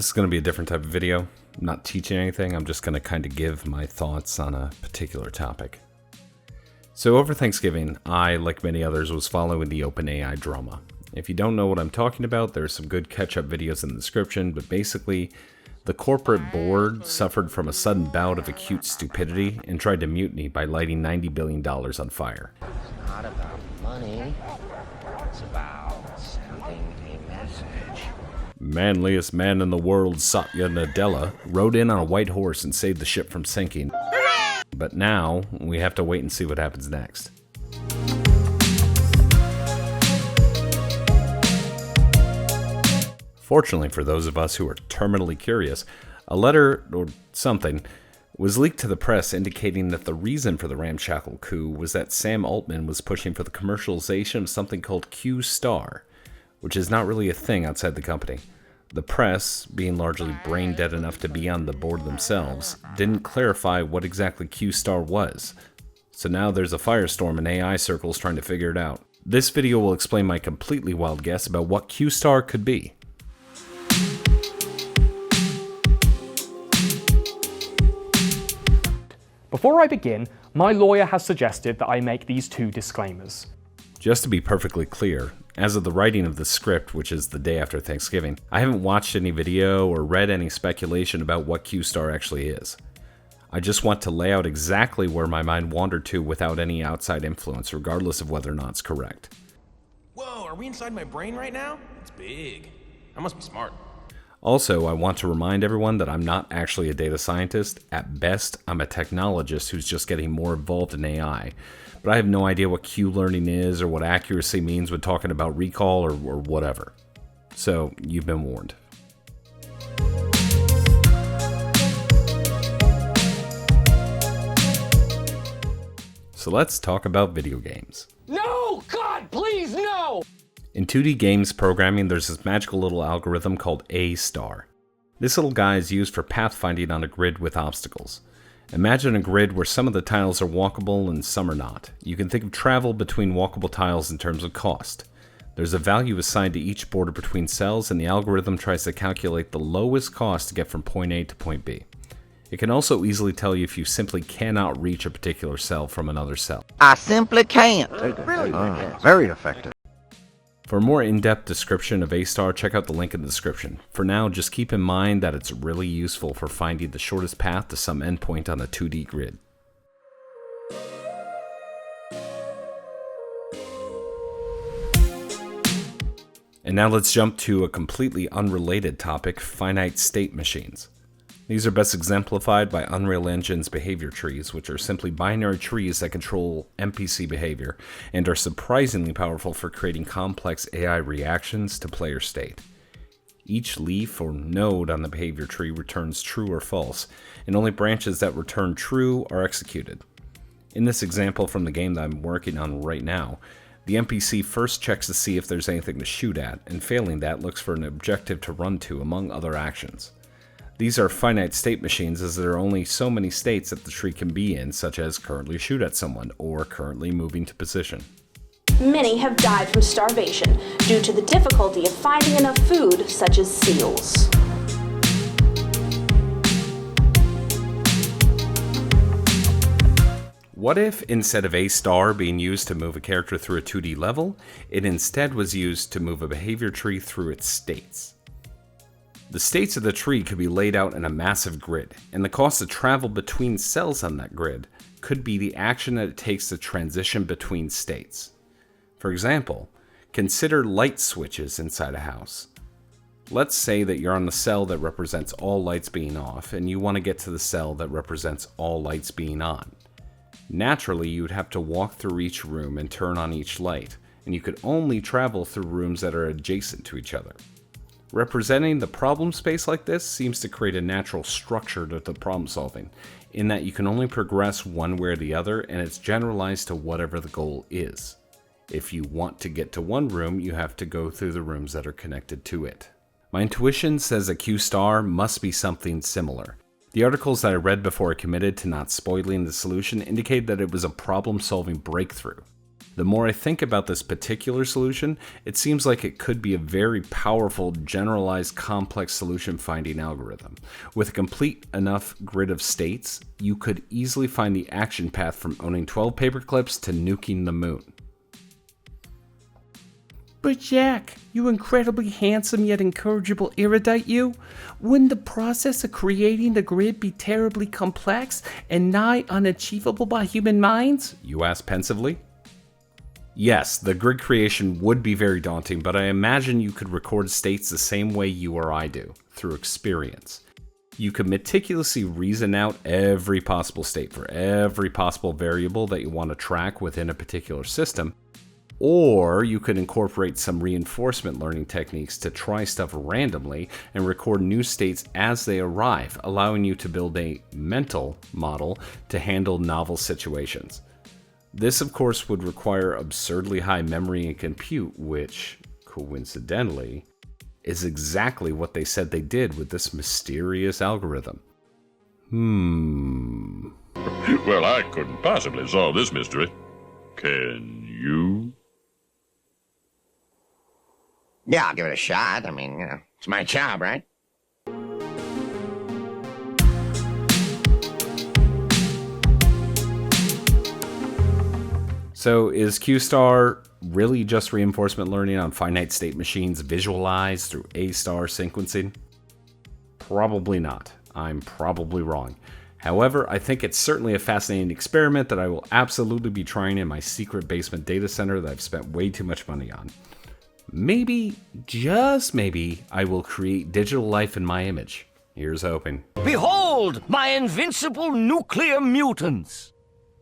This is going to be a different type of video. I'm not teaching anything, I'm just going to kind of give my thoughts on a particular topic. So over Thanksgiving, I, like many others, was following the OpenAI drama. If you don't know what I'm talking about, there's some good catch-up videos in the description, but basically, the corporate board suffered from a sudden bout of acute stupidity and tried to mutiny by lighting $90 billion on fire. It's not about money, it's about sending a message. Manliest man in the world, Satya Nadella, rode in on a white horse and saved the ship from sinking. But now, we have to wait and see what happens next. Fortunately for those of us who are terminally curious, a letter, or something, was leaked to the press indicating that the reason for the ramshackle coup was that Sam Altman was pushing for the commercialization of something called Q Star, which is not really a thing outside the company. The press, being largely brain dead enough to be on the board themselves, didn't clarify what exactly Q Star was. So now there's a firestorm in AI circles trying to figure it out. This video will explain my completely wild guess about what Q Star could be. Before I begin, my lawyer has suggested that I make these two disclaimers. Just to be perfectly clear, as of the writing of the script, which is the day after Thanksgiving, I haven't watched any video or read any speculation about what Q Star actually is. I just want to lay out exactly where my mind wandered to without any outside influence, regardless of whether or not it's correct. Whoa, are we inside my brain right now? It's big. I must be smart. Also, I want to remind everyone that I'm not actually a data scientist. At best, I'm a technologist who's just getting more involved in AI. But I have no idea what Q-learning is or what accuracy means when talking about recall or whatever. So, you've been warned. So let's talk about video games. No! God, please, no! In 2D games programming, there's this magical little algorithm called A star. This little guy is used for pathfinding on a grid with obstacles. Imagine a grid where some of the tiles are walkable and some are not. You can think of travel between walkable tiles in terms of cost. There's a value assigned to each border between cells, and the algorithm tries to calculate the lowest cost to get from point A to point B. It can also easily tell you if you simply cannot reach a particular cell from another cell. I simply can't. Very effective. For a more in-depth description of A-star, check out the link in the description. For now, just keep in mind that it's really useful for finding the shortest path to some endpoint on a 2D grid. And now let's jump to a completely unrelated topic, finite state machines. These are best exemplified by Unreal Engine's behavior trees, which are simply binary trees that control NPC behavior and are surprisingly powerful for creating complex AI reactions to player state. Each leaf or node on the behavior tree returns true or false, and only branches that return true are executed. In this example from the game that I'm working on right now, the NPC first checks to see if there's anything to shoot at, and failing that, looks for an objective to run to among other actions. These are finite state machines, as there are only so many states that the tree can be in, such as currently shoot at someone or currently moving to position. Many have died from starvation due to the difficulty of finding enough food, such as seals. What if, instead of A star being used to move a character through a 2D level, it instead was used to move a behavior tree through its states? The states of the tree could be laid out in a massive grid, and the cost to travel between cells on that grid could be the action that it takes to transition between states. For example, consider light switches inside a house. Let's say that you're on the cell that represents all lights being off, and you want to get to the cell that represents all lights being on. Naturally, you would have to walk through each room and turn on each light, and you could only travel through rooms that are adjacent to each other. Representing the problem space like this seems to create a natural structure to the problem solving, in that you can only progress one way or the other, and it's generalized to whatever the goal is. If you want to get to one room, you have to go through the rooms that are connected to it. My intuition says that Q star must be something similar. The articles that I read before I committed to not spoiling the solution indicate that it was a problem-solving breakthrough. The more I think about this particular solution, it seems like it could be a very powerful, generalized, complex solution finding algorithm. With a complete enough grid of states, you could easily find the action path from owning 12 paperclips to nuking the moon. But Jack, you incredibly handsome yet incorrigible erudite you, wouldn't the process of creating the grid be terribly complex and nigh unachievable by human minds? You asked pensively. Yes, the grid creation would be very daunting, but I imagine you could record states the same way you or I do, through experience. You could meticulously reason out every possible state for every possible variable that you want to track within a particular system, or you could incorporate some reinforcement learning techniques to try stuff randomly and record new states as they arrive, allowing you to build a mental model to handle novel situations. This, of course, would require absurdly high memory and compute, which, coincidentally, is exactly what they said they did with this mysterious algorithm. Well, I couldn't possibly solve this mystery. Can you? Yeah, I'll give it a shot. I mean, it's my job, right? So is Q-star really just reinforcement learning on finite state machines visualized through A-star sequencing? Probably not. I'm probably wrong. However, I think it's certainly a fascinating experiment that I will absolutely be trying in my secret basement data center that I've spent way too much money on. Maybe, just maybe, I will create digital life in my image. Here's hoping. Behold, my invincible nuclear mutants!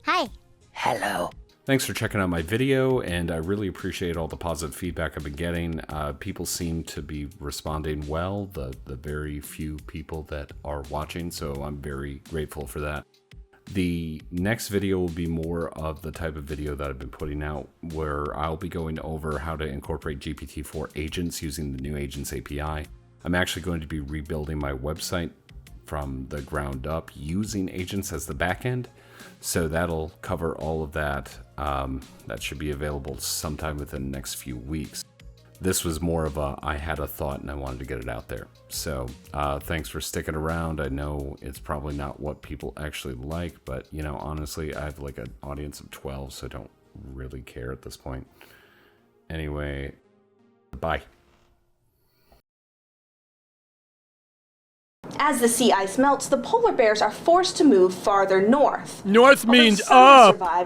Hi. Hello. Thanks for checking out my video, and I really appreciate all the positive feedback I've been getting. People seem to be responding well, the very few people that are watching, so I'm very grateful for that. The next video will be more of the type of video that I've been putting out, where I'll be going over how to incorporate GPT-4 agents using the new Agents API. I'm actually going to be rebuilding my website from the ground up using agents as the backend. So that'll cover all of that. That should be available sometime within the next few weeks. This was more of a, I had a thought and I wanted to get it out there. So thanks for sticking around. I know it's probably not what people actually like, but you know, honestly, I have like an audience of 12, so I don't really care at this point. Anyway, bye. As the sea ice melts, the polar bears are forced to move farther north. North means Although some have up! survived